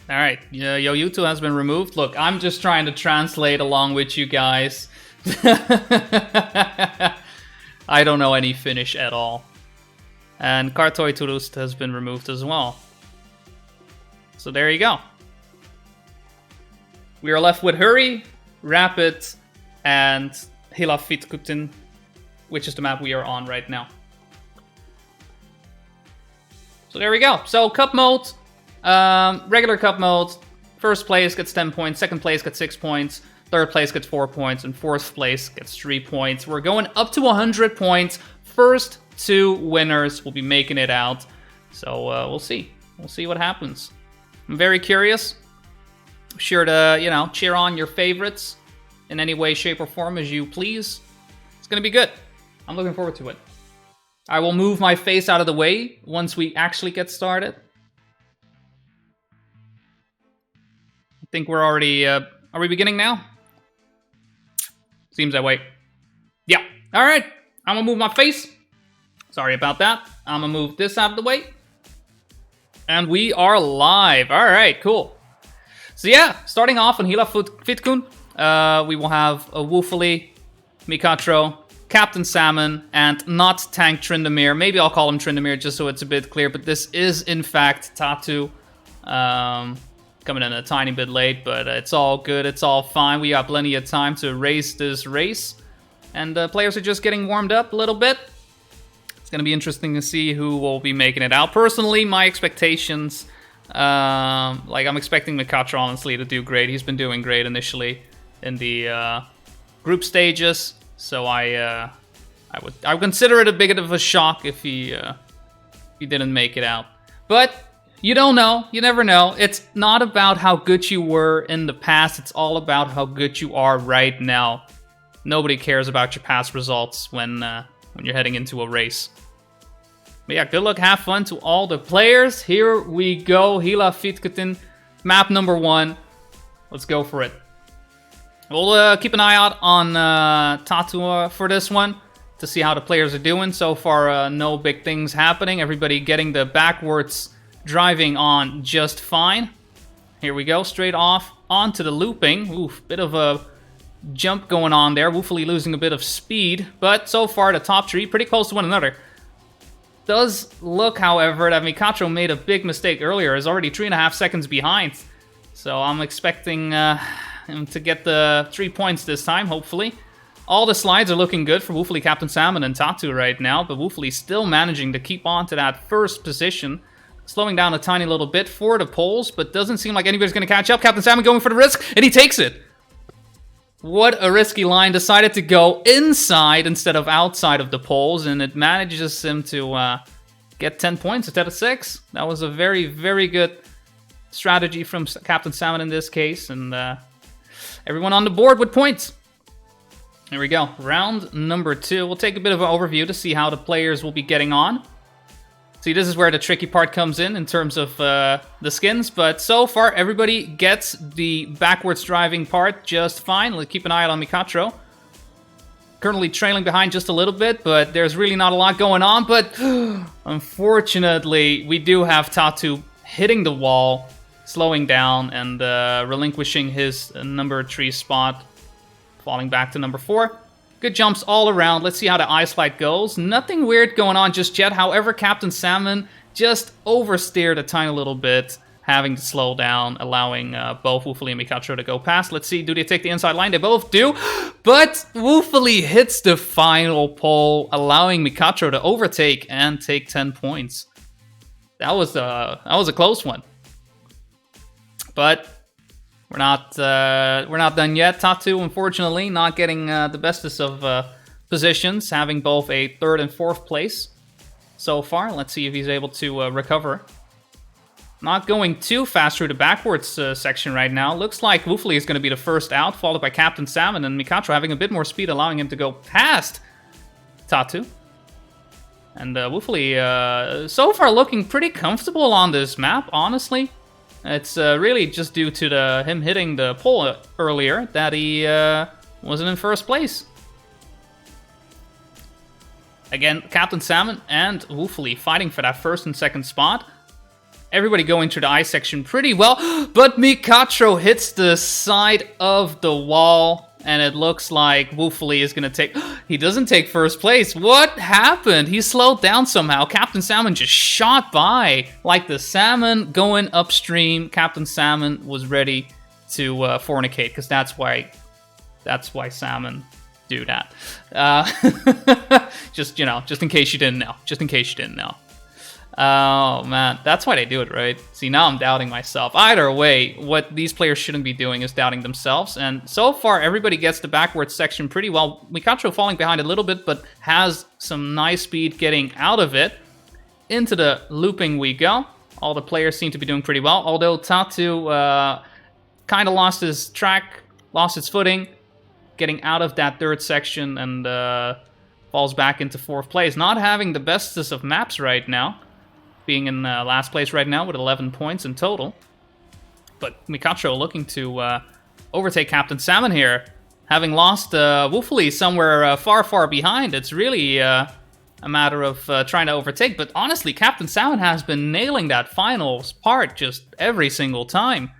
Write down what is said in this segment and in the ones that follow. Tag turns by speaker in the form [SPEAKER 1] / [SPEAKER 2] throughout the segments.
[SPEAKER 1] Alright, Yo YouTube has been removed. Look, I'm just trying to translate along with you guys. I don't know any Finnish at all. And Kartoi Turust has been removed as well. So there you go. We are left with Hurry, Rapid, and Hila Fitkutin, which is the map we are on right now. So there we go. So cup mode, regular cup mode, first place gets 10 points, second place gets 6 points, third place gets 4 points, and fourth place gets 3 points. We're going up to 100 points. First 2 winners will be making it out. So we'll see. We'll see what happens. I'm very curious. I'm sure to, cheer on your favorites in any way, shape, or form as you please. It's going to be good. I'm looking forward to it. I will move my face out of the way once we actually get started. I think we're already... are we beginning now? Seems that way. Yeah. All right. I'm going to move my face. Sorry about that. I'm going to move this out of the way. And we are live. All right, cool. So yeah, starting off on Hila Fitkun, we will have a Woofily, Mikatro, Captain Salmon, and not Tank Tryndamere. Maybe I'll call him Tryndamere just so it's a bit clear, but this is in fact Tatu. Coming in a tiny bit late, but it's all good, it's all fine. We got plenty of time to race this race. And the players are just getting warmed up a little bit. It's going to be interesting to see who will be making it out. Personally, my expectations, I'm expecting Mikatra, honestly, to do great. He's been doing great initially in the group stages, so I would consider it a bit of a shock if he didn't make it out. But you don't know, you never know. It's not about how good you were in the past, it's all about how good you are right now. Nobody cares about your past results when you're heading into a race. But yeah, good luck, have fun to all the players. Here we go, Hila Fitkutin, map number 1. Let's go for it. We'll keep an eye out on Tatu for this one to see how the players are doing. So far, no big things happening. Everybody getting the backwards driving on just fine. Here we go, straight off onto the looping. Oof, bit of a jump going on there. Woofily losing a bit of speed, but so far the top 3 pretty close to one another. Does look, however, that Mikatro made a big mistake earlier. Is already 3.5 seconds behind. So I'm expecting him to get the 3 points this time, hopefully. All the slides are looking good for Woofily, Captain Salmon, and Tatu right now, but Woofily still managing to keep on to that first position. Slowing down a tiny little bit for the poles, but doesn't seem like anybody's going to catch up. Captain Salmon going for the risk, and he takes it. What a risky line. Decided to go inside instead of outside of the poles, and it manages him to get 10 points instead of 6. That was a very, very good strategy from Captain Salmon in this case, and everyone on the board with points. Here we go. Round number 2. We'll take a bit of an overview to see how the players will be getting on. See, this is where the tricky part comes in terms of the skins, but so far everybody gets the backwards driving part just fine. Let's keep an eye out on Mikatro. Currently trailing behind just a little bit, but there's really not a lot going on, but unfortunately we do have Tatu hitting the wall, slowing down, and relinquishing his number 3 spot, falling back to number 4. Good jumps all around. Let's see how the ice slide goes. Nothing weird going on just yet. However, Captain Salmon just oversteered a tiny little bit, having to slow down, allowing both Woofily and Mikatro to go past. Let's see, do they take the inside line? They both do, but Woofily hits the final pole, allowing Mikatro to overtake and take 10 points. That was a close one. But we're not done yet. Tatu, unfortunately, not getting the bestest of positions, having both a 3rd and 4th place so far. Let's see if he's able to recover. Not going too fast through the backwards section right now. Looks like Woofily is going to be the first out, followed by Captain Salmon, and Mikatro having a bit more speed, allowing him to go past Tatu. And Woofily, so far looking pretty comfortable on this map, honestly. It's really just due to him hitting the pole earlier that he wasn't in first place. Again, Captain Salmon and Woofily fighting for that 1st and 2nd spot. everybody going through the ice section pretty well, but Mikatro hits the side of the wall, and it looks like Woofley is going to take... He doesn't take first place. What happened? He slowed down somehow. Captain Salmon just shot by like the salmon going upstream. Captain Salmon was ready to fornicate, because that's why salmon do that. Just in case you didn't know. Oh man, that's why they do it, right? See, now I'm doubting myself. Either way, what these players shouldn't be doing is doubting themselves, and so far everybody gets the backwards section pretty well. Mikatro falling behind a little bit, but has some nice speed getting out of it. Into the looping we go. All the players seem to be doing pretty well, although Tatu kind of lost his track, lost his footing, getting out of that third section, and falls back into fourth place. Not having the bestest of maps right now, being in last place right now with 11 points in total. But Mikatro looking to overtake Captain Salmon here, having lost Woofley somewhere far behind. It's really a matter of trying to overtake, but honestly, Captain Salmon has been nailing that finals part just every single time.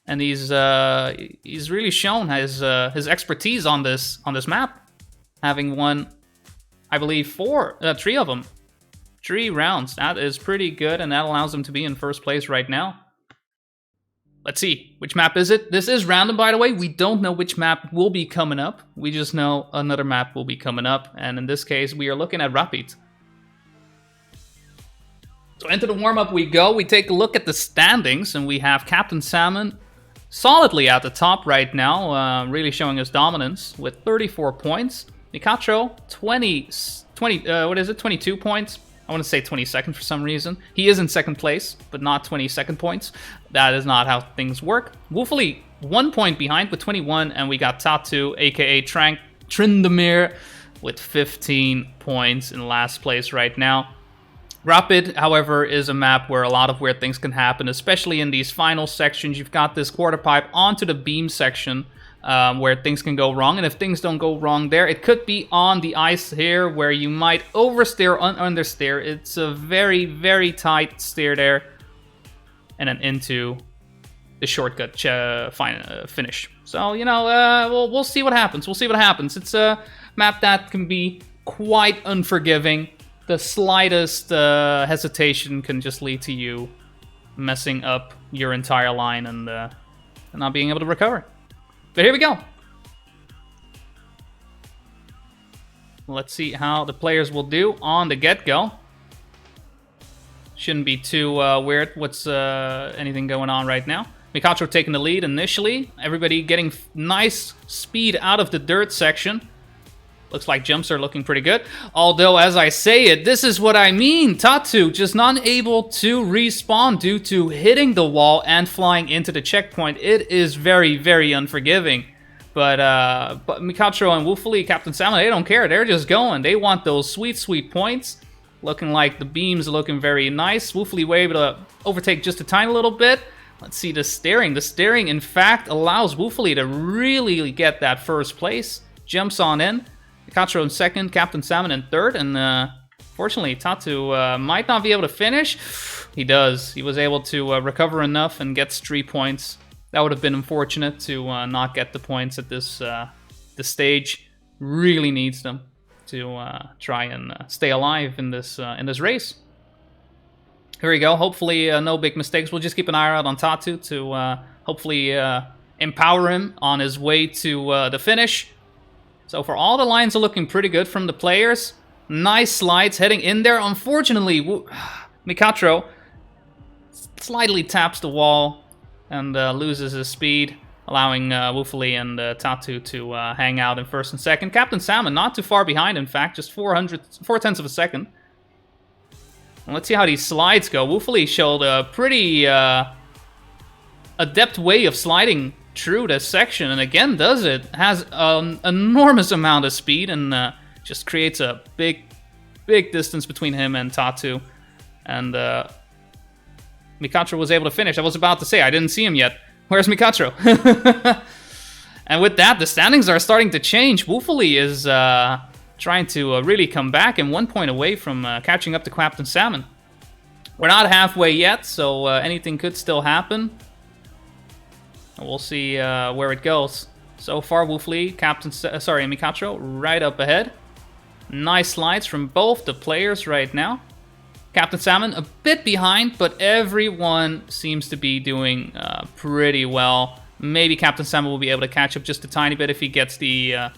[SPEAKER 1] And he's really shown his expertise on this map, having won, I believe, 3 of them. 3 rounds. That is pretty good, and that allows him to be in first place right now. Let's see, which map is it? This is random, by the way. We don't know which map will be coming up. We just know another map will be coming up, and in this case, we are looking at Rapid. So into the warm-up we go. We take a look at the standings, and we have Captain Salmon solidly at the top right now, really showing his dominance with 34 points. Mikatro, 22 points. I want to say 22nd for some reason. He is in second place, but not 22nd points. That is not how things work. Woofley, 1 point behind with 21, and we got Tatu, aka Trindamir, with 15 points in last place right now. Rapid, however, is a map where a lot of weird things can happen, especially in these final sections. You've got this quarter pipe onto the beam section, where things can go wrong, and if things don't go wrong there, it could be on the ice here where you might oversteer or understeer. It's a very tight steer there, and then into the shortcut finish. So we'll see what happens. It's a map that can be quite unforgiving. The slightest hesitation can just lead to you messing up your entire line and not being able to recover. But here we go. Let's see how the players will do on the get-go. Shouldn't be too weird what's anything going on right now. Mikatro taking the lead initially. Everybody getting nice speed out of the dirt section. Looks like jumps are looking pretty good. Although, as I say it, this is what I mean. Tatu just not able to respawn due to hitting the wall and flying into the checkpoint. It is very unforgiving. But Mikatro and Woofley, Captain Salmon, they don't care. They're just going. They want those sweet points. Looking like the beams are looking very nice. Woofley were able to overtake just a tiny little bit. Let's see the steering. The steering, in fact, allows Woofley to really get that first place. Jumps on in. Mikatro in second, Captain Salmon in third, and fortunately, Tatu might not be able to finish. He does. He was able to recover enough and gets 3 points. That would have been unfortunate to not get the points at this stage. Really needs them to try and stay alive in this race. Here we go. Hopefully, no big mistakes. We'll just keep an eye out on Tatu to hopefully empower him on his way to the finish. So for all the lines are looking pretty good from the players. Nice slides heading in there. Unfortunately, Mikatro slightly taps the wall and loses his speed, allowing Woofley and Tatu to hang out in first and second. Captain Salmon not too far behind, in fact, just 0.4 of a second. And let's see how these slides go. Woofley showed a pretty adept way of sliding through this section, and again does it. Has an enormous amount of speed and just creates a big distance between him and Tatu. And Mikatro was able to finish. I was about to say, I didn't see him yet. Where's Mikatro? And with that, the standings are starting to change. Woofley is trying to really come back and 1 point away from catching up to Captain Salmon. We're not halfway yet, so anything could still happen. We'll see where it goes. So far, Woofley, Mikacho, right up ahead. Nice slides from both the players right now. Captain Salmon a bit behind, but everyone seems to be doing pretty well. Maybe Captain Salmon will be able to catch up just a tiny bit if he gets the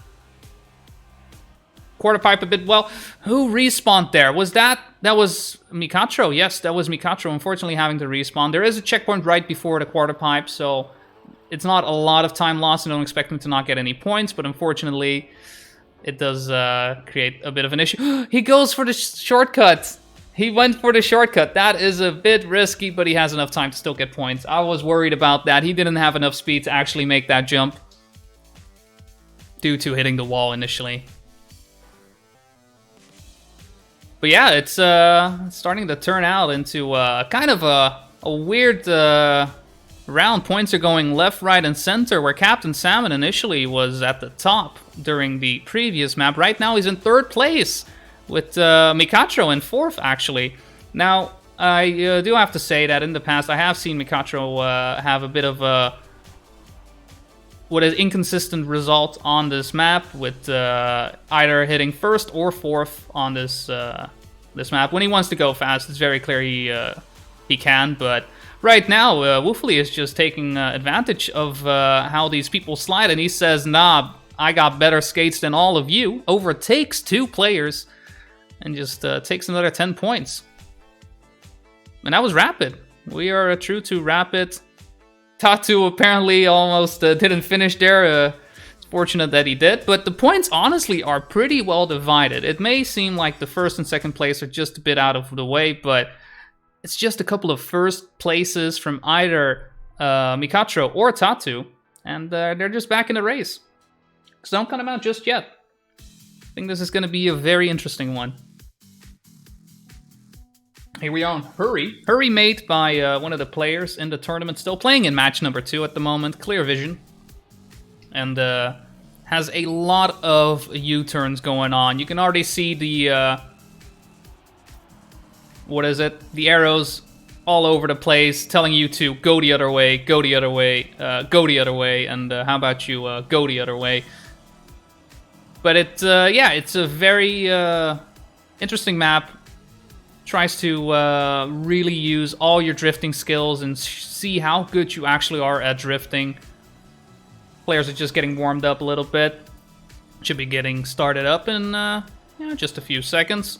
[SPEAKER 1] quarter pipe a bit well. Who respawned there? Was that was Mikacho? Yes, that was Mikacho, unfortunately having to respawn. There is a checkpoint right before the quarter pipe, so it's not a lot of time lost. I don't expect him to not get any points, but unfortunately it does create a bit of an issue. He goes for the shortcut. He went for the shortcut. That is a bit risky, but he has enough time to still get points. I was worried about that. He didn't have enough speed to actually make that jump due to hitting the wall initially. But yeah, it's starting to turn out into kind of a weird round. Points are going left, right, and center, where Captain Salmon initially was at the top during the previous map. Right now he's in 3rd place, with Mikacho in 4th, actually. Now, I do have to say that in the past, I have seen Mikacho have a bit of a what is inconsistent result on this map, with either hitting 1st or 4th on this this map. When he wants to go fast, it's very clear he can, but right now, Woofley is just taking advantage of how these people slide, and he says, nah, I got better skates than all of you, overtakes 2 players, and just takes another 10 points. And that was Rapid. We are true to Rapid. Tatu apparently almost didn't finish there. It's fortunate that he did. But the points, honestly, are pretty well divided. It may seem like the 1st and 2nd place are just a bit out of the way, but it's just a couple of 1st places from either Mikacho or Tatu. And they're just back in the race. So don't count them out just yet. I think this is going to be a very interesting one. Here we are on Hurry. Hurry made by one of the players in the tournament, still playing in match number 2 at the moment, Clear Vision. And has a lot of U-turns going on. You can already see the, the arrows all over the place, telling you to go the other way, go the other way, go the other way, and how about you go the other way. But it's a very interesting map. Tries to really use all your drifting skills and see how good you actually are at drifting. Players are just getting warmed up a little bit. Should be getting started up in just a few seconds.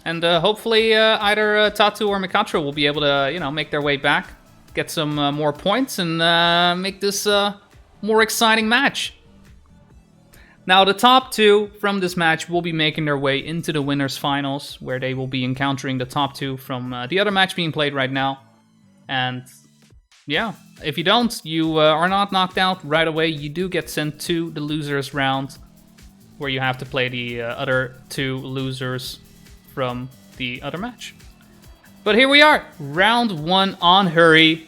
[SPEAKER 1] And hopefully either Tatu or Mikacho will be able to make their way back, get some more points, and make this a more exciting match. Now, the top 2 from this match will be making their way into the winners' finals, where they will be encountering the top 2 from the other match being played right now. And yeah, if you don't, you are not knocked out right away. You do get sent to the losers round, where you have to play the other 2 losers from the other match. But here we are, round 1 on Hurry.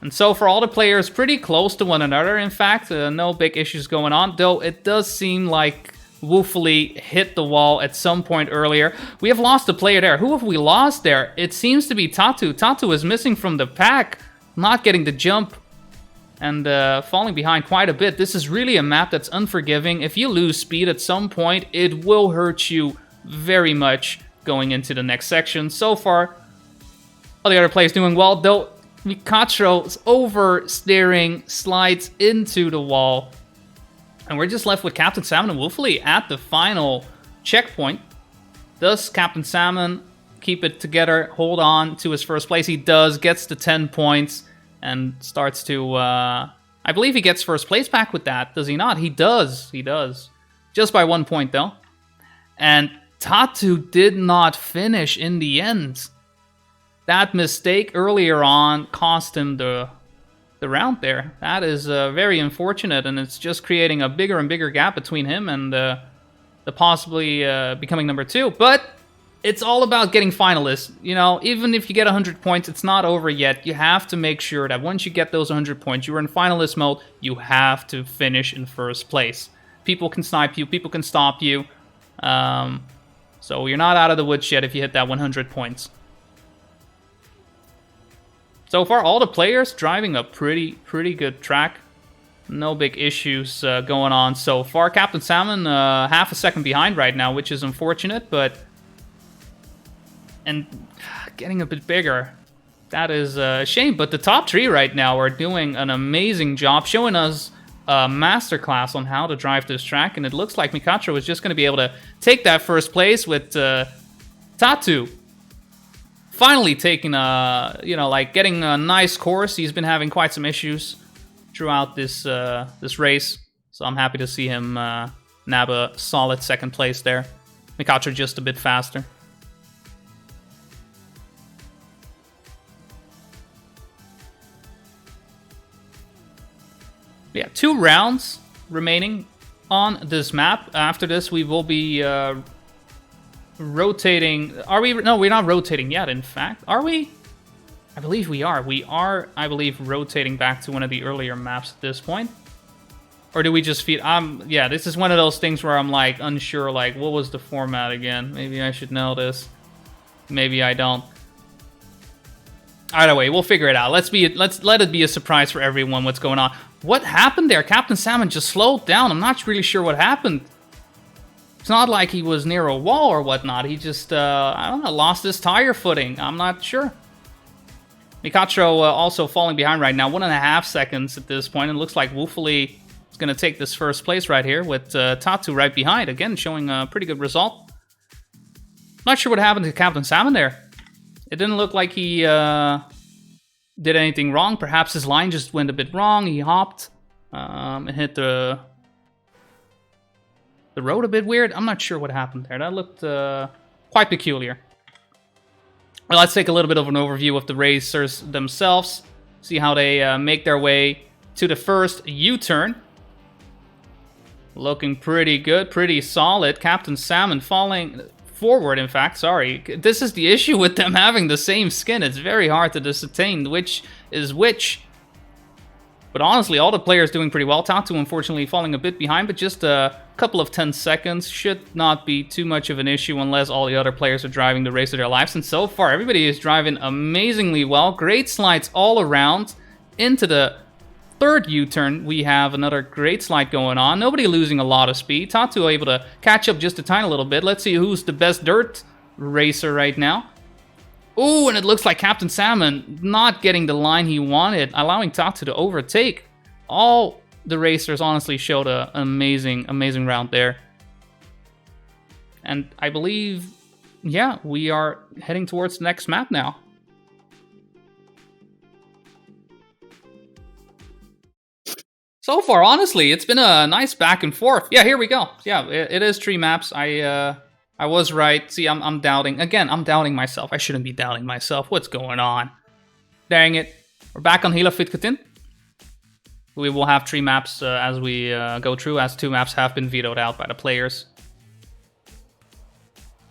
[SPEAKER 1] And so for all the players, pretty close to one another, in fact. No big issues going on, though it does seem like Woofley hit the wall at some point earlier. We have lost a player there. Who have we lost there? It seems to be Tatu. Tatu is missing from the pack, not getting the jump, and falling behind quite a bit. This is really a map that's unforgiving. If you lose speed at some point, it will hurt you very much going into the next section. So far, all the other players doing well, though Mikacho's oversteering slides into the wall. And we're just left with Captain Salmon and Woofley at the final checkpoint. Does Captain Salmon keep it together, hold on to his 1st place? He does, gets the 10 points, and starts to... I believe he gets 1st place back with that, does he not? He does, he does. Just by 1 point, though. And Tatu did not finish in the end. That mistake earlier on cost him the round there. That is very unfortunate, and it's just creating a bigger and bigger gap between him and the possibly becoming number 2. But it's all about getting finalists. Even if you get 100 points, it's not over yet. You have to make sure that once you get those 100 points, you're in finalist mode, you have to finish in 1st place. People can snipe you, people can stop you. So you're not out of the woods yet if you hit that 100 points. So far, all the players driving a pretty good track. No big issues going on so far. Captain Salmon half a second behind right now, which is unfortunate, but... And getting a bit bigger. That is a shame, but the top 3 right now are doing an amazing job, showing us a masterclass on how to drive this track, and it looks like Mikacho is just going to be able to take that first place with Tatu finally taking a, getting a nice course. He's been having quite some issues throughout this this race, so I'm happy to see him nab a solid second place there. Mikacho just a bit faster. Yeah, 2 rounds remaining on this map. After this, we will be rotating. Are we? No, we're not rotating yet, in fact. Are we? I believe we are. We are, I believe, rotating back to one of the earlier maps at this point. Or do we just feed? Yeah, this is one of those things where I'm, like, unsure, like, what was the format again? Maybe I should know this. Maybe I don't. Either way, we'll figure it out. Let's let it be a surprise for everyone what's going on. What happened there? Captain Salmon just slowed down. I'm not really sure what happened. It's not like he was near a wall or whatnot. He just, I don't know, lost his tire footing. I'm not sure. Mikacho also falling behind right now. 1.5 seconds at this point. It looks like Woofily is going to take this first place right here with Tatu right behind. Again, showing a pretty good result. Not sure what happened to Captain Salmon there. It didn't look like he did anything wrong. Perhaps his line just went a bit wrong. He hopped and hit the road a bit weird. I'm not sure what happened there. That looked quite peculiar. Well, let's take a little bit of an overview of the racers themselves. See how they make their way to the first U-turn. Looking pretty good, pretty solid. Captain Salmon falling forward, in fact, sorry. This is the issue with them having the same skin. It's very hard to ascertain which is which. But honestly, all the players doing pretty well. Tatu, unfortunately, falling a bit behind, but just a couple of 10 seconds. Should not be too much of an issue unless all the other players are driving the race of their lives. And so far, everybody is driving amazingly well. Great slides all around. Into the third U-turn, we have another great slide going on. Nobody losing a lot of speed. Tatu able to catch up just a tiny little bit. Let's see who's the best dirt racer right now. Ooh, and it looks like Captain Salmon not getting the line he wanted, allowing Tatu to overtake. All the racers honestly showed an amazing round there. And I believe, yeah, we are heading towards the next map now. So far, honestly, it's been a nice back and forth. Yeah, here we go. Yeah, it is 3 maps. I was right. See, I'm doubting. Again, I'm doubting myself. I shouldn't be doubting myself. What's going on? Dang it. We're back on Hela Fitkutin. We will have 3 maps as we go through, as 2 maps have been vetoed out by the players.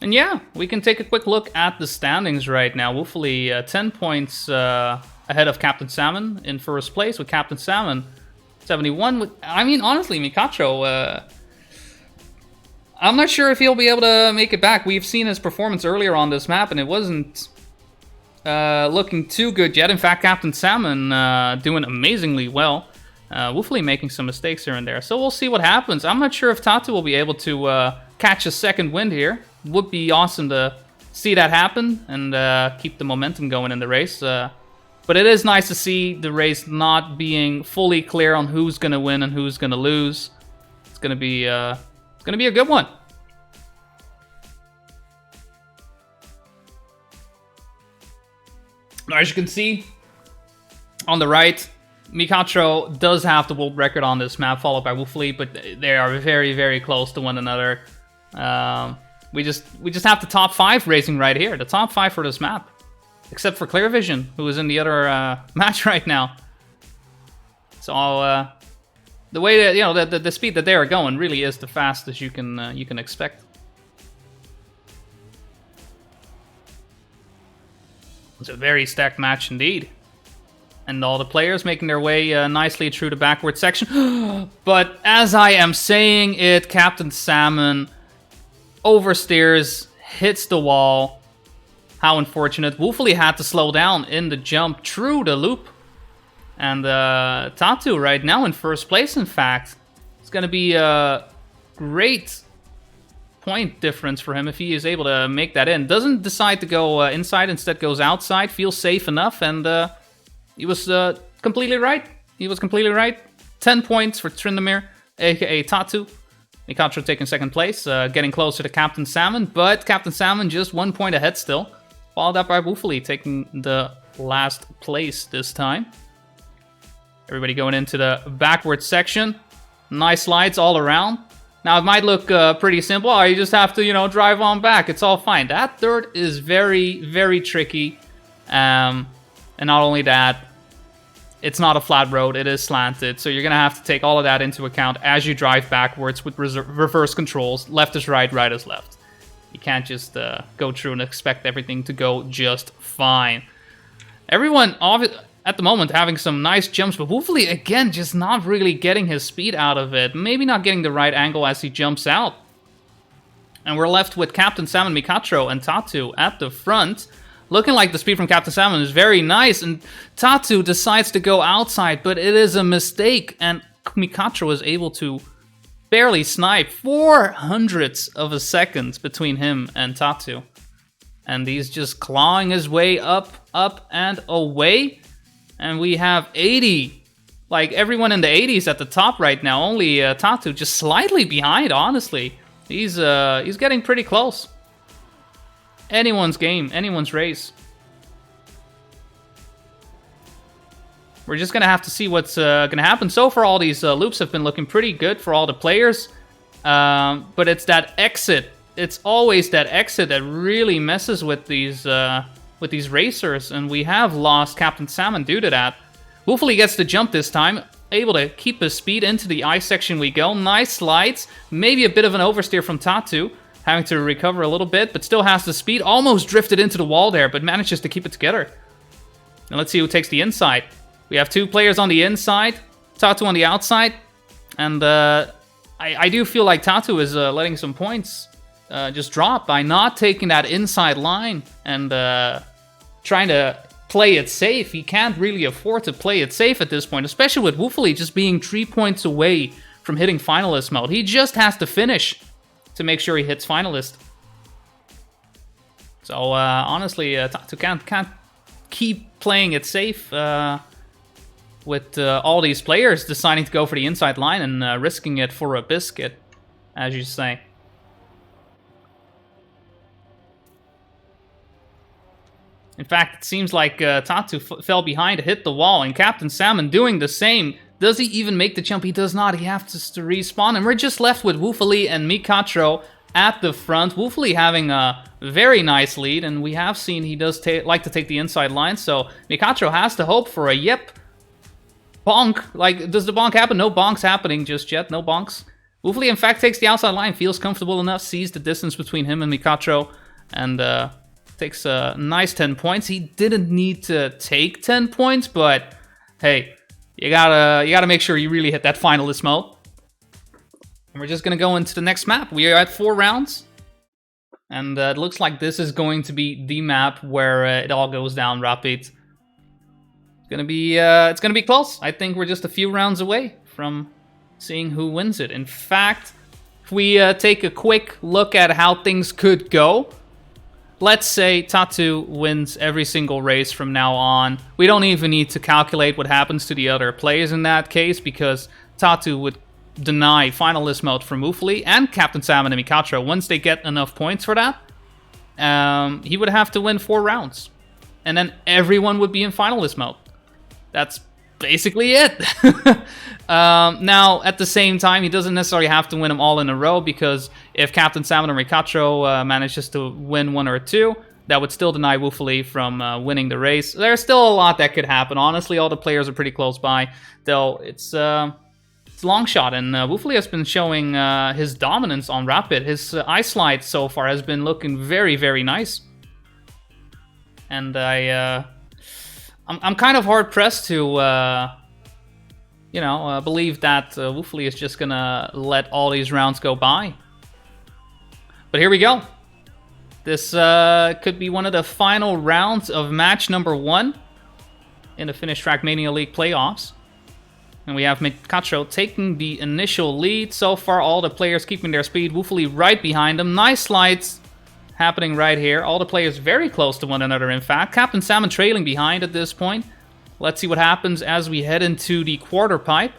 [SPEAKER 1] And yeah, we can take a quick look at the standings right now. Woofily 10 points ahead of Captain Salmon in first place, with Captain Salmon 71. I mean, honestly, Mikacho, I'm not sure if he'll be able to make it back. We've seen his performance earlier on this map, and it wasn't looking too good yet. In fact, Captain Salmon doing amazingly well. Woofily making some mistakes here and there. So we'll see what happens. I'm not sure if Tatu will be able to catch a second wind here. Would be awesome to see that happen and keep the momentum going in the race. But it is nice to see the race not being fully clear on who's going to win and who's going to lose. It's going to be a good one. As you can see on the right, Mikacho does have the world record on this map, followed by Woofily, but they are very close to one another. We just have the top 5 racing right here, the top 5 for this map, except for Clear Vision, who is in the other match right now. So the way that the speed that they are going really is the fastest you can expect. It's a very stacked match indeed. And all the players making their way nicely through the backward section. But as I am saying it, Captain Salmon oversteers, hits the wall, How unfortunate. Woofley had to slow down in the jump through the loop. And Tatu right now in first place, in fact. It's going to be a great point difference for him if he is able to make that in. Doesn't decide to go inside, instead goes outside. Feels safe enough, and he was completely right. He was completely right. 10 points for Tryndamere, aka Tatu. Mikatro taking second place, getting closer to Captain Salmon, but Captain Salmon just 1 point ahead still. Followed up by Woofley taking the last place this time. Everybody going into the backward section. Nice slides all around. Now, it might look pretty simple. Oh, you just have to, you know, drive on back. It's all fine. That dirt is very, very tricky. And not only that, it's not a flat road. It is slanted. So you're going to have to take all of that into account as you drive backwards with reverse controls. Left is right, right is left. You can't just go through and expect everything to go just fine. Everyone, at the moment, having some nice jumps, but Woofley, again, just not really getting his speed out of it. Maybe not getting the right angle as he jumps out. And we're left with Captain Salmon, Mikatro, and Tatu at the front. Looking like the speed from Captain Salmon is very nice, and Tatu decides to go outside, but it is a mistake, and Mikatro is able to barely snipe 0.04 of a second between him and Tatu. And he's just clawing his way up, up, and away. And we have 80. Like, everyone in the 80s at the top right now. Only Tatu just slightly behind, honestly. He's getting pretty close. Anyone's game, anyone's race. We're just going to have to see what's going to happen. So far, all these loops have been looking pretty good for all the players. But it's that exit. It's always that exit that really messes with these racers. And we have lost Captain Salmon due to that. Woofley gets the jump this time. Able to keep his speed into the ice section we go. Nice slides. Maybe a bit of an oversteer from Tatu. Having to recover a little bit, but still has the speed. Almost drifted into the wall there, but manages to keep it together. And let's see who takes the inside. We have two players on the inside. Tatu on the outside. And I do feel like Tatu is letting some points just drop by not taking that inside line and trying to play it safe. He can't really afford to play it safe at this point, especially with Woofley just being 3 points away from hitting finalist mode. He just has to finish to make sure he hits finalist. So honestly, Tatu can't keep playing it safe with all these players deciding to go for the inside line and risking it for a biscuit, as you say. In fact, it seems like Tatu fell behind, hit the wall, and Captain Salmon doing the same. Does he even make the jump? He does not. He has to respawn, and we're just left with Woofley and Mikatro at the front. Woofley having a very nice lead, and we have seen he does like to take the inside line, so Mikatro has to hope for a yep. Bonk. Like, does the bonk happen? No bonks happening just yet. No bonks. Woofley, in fact, takes the outside line, feels comfortable enough, sees the distance between him and Mikatro, and takes a nice 10 points. He didn't need to take 10 points, but hey, you gotta make sure you really hit that finalist mode. And we're just gonna go into the next map. We are at 4 rounds, and it looks like this is going to be the map where it all goes down rapid. It's gonna be close. I think we're just a few rounds away from seeing who wins it. In fact, if we take a quick look at how things could go, let's say Tatu wins every single race from now on. We don't even need to calculate what happens to the other players in that case, because Tatu would deny finalist mode from Woofley and Captain Salmon and Mikatro once they get enough points for that. He would have to win 4 rounds. And then everyone would be in finalist mode. That's basically it. Now, at the same time, he doesn't necessarily have to win them all in a row, because if Captain Salmon or Mikatro manages to win 1 or 2, that would still deny Woofley from winning the race. There's still a lot that could happen. Honestly, all the players are pretty close by, though it's a long shot, and Woofley has been showing his dominance on Rapid. His ice slide so far has been looking very, very nice. And I'm kind of hard-pressed to, believe that Woofley is just gonna let all these rounds go by. But here we go. This could be one of the final rounds of match number 1 in the Finnish Trackmania League playoffs. And we have Mikacho taking the initial lead. So far, all the players keeping their speed. Woofley right behind them. Nice slides happening right here. All the players very close to one another, in fact. Captain Salmon trailing behind at this point. Let's see what happens as we head into the quarter pipe.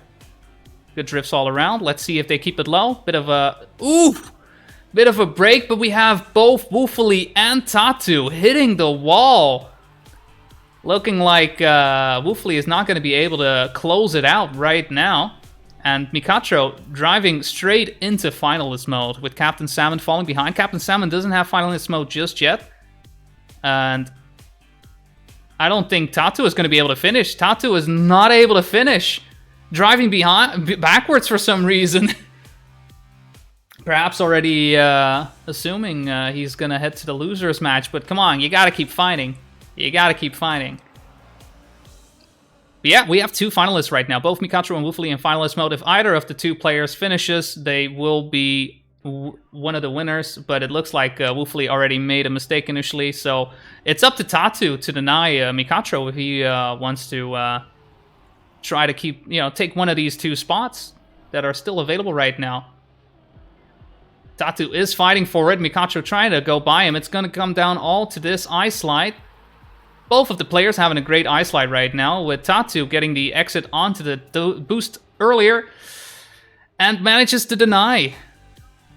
[SPEAKER 1] Good drifts all around. Let's see if they keep it low. Bit of a... Ooh! Bit of a break, but we have both Woofley and Tatu hitting the wall. Looking like Woofley is not going to be able to close it out right now. And Mikacho driving straight into finalist mode with Captain Salmon falling behind. Captain Salmon doesn't have finalist mode just yet. And I don't think Tatu is going to be able to finish. Tatu is not able to finish. Driving backwards for some reason. Perhaps already assuming he's going to head to the losers match. But come on, you got to keep fighting. You gotta keep fighting. But yeah, we have 2 finalists right now. Both Mikacho and Woofley in finalist mode. If either of the 2 players finishes, they will be one of the winners. But it looks like Woofley already made a mistake initially. So it's up to Tatu to deny Mikacho if he wants to try to keep, take one of these 2 spots that are still available right now. Tatu is fighting for it. Mikacho trying to go by him. It's going to come down all to this ice slide. Both of the players having a great ice slide right now, with Tatu getting the exit onto the boost earlier and manages to deny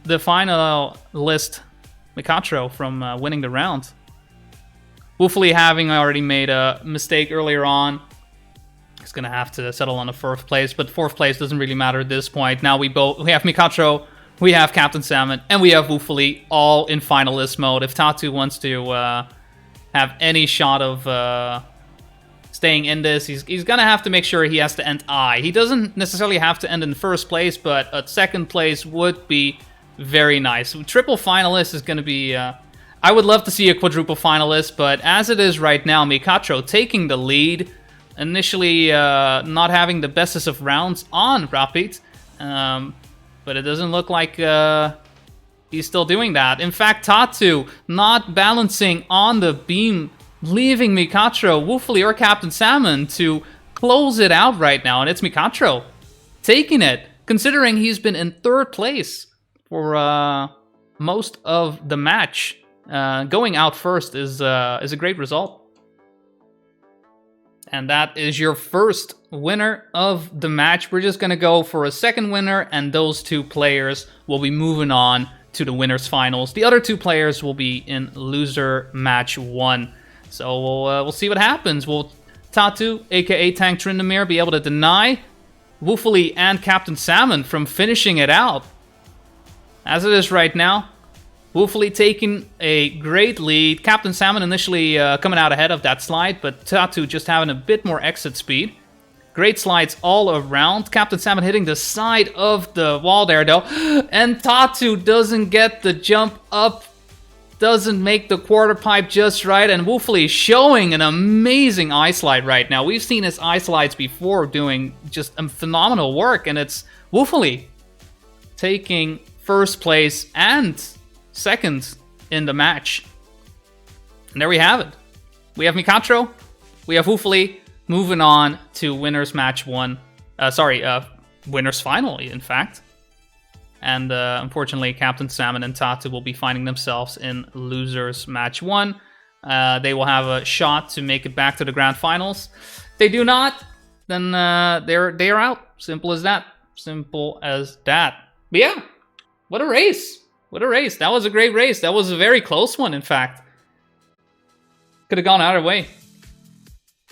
[SPEAKER 1] the finalist Mikacho from winning the round. Woofley having already made a mistake earlier on. He's going to have to settle on the 4th place, but 4th place doesn't really matter at this point. Now we have Mikacho, we have Captain Salmon, and we have Woofley all in finalist mode. If Tatu wants to have any shot of staying in this, he's going to have to make sure he has to end I. He doesn't necessarily have to end in 1st place, but a 2nd place would be very nice. Triple finalist is going to be... I would love to see a quadruple finalist, but as it is right now, Mikacho taking the lead. Initially not having the bestest of rounds on Rapid, but it doesn't look like... he's still doing that. In fact, Tatu not balancing on the beam, leaving Mikacho, Woofley, or Captain Salmon to close it out right now. And it's Mikacho taking it, considering he's been in 3rd place for most of the match. Going out first is a great result. And that is your first winner of the match. We're just going to go for a 2nd winner, and those 2 players will be moving on to the winners finals. The other 2 players will be in loser match 1. So we'll see what happens. Will Tatu, aka Tank Tryndamere, be able to deny Woofley and Captain Salmon from finishing it out? As it is right now, Woofley taking a great lead. Captain Salmon initially coming out ahead of that slide, but Tatu just having a bit more exit speed. Great slides all around. Captain Salmon hitting the side of the wall there, though. And Tatu doesn't get the jump up. Doesn't make the quarter pipe just right. And Woofley showing an amazing ice slide right now. We've seen his ice slides before doing just phenomenal work. And it's Woofley taking 1st place and 2nd in the match. And there we have it. We have Mikacho. We have Woofley. Moving on to winners match 1. Winners final, in fact. And unfortunately, Captain Salmon and Tatu will be finding themselves in losers match 1. They will have a shot to make it back to the grand finals. If they do not, then they're out. Simple as that. Simple as that. But yeah, what a race. What a race. That was a great race. That was a very close one, in fact. Could have gone either way.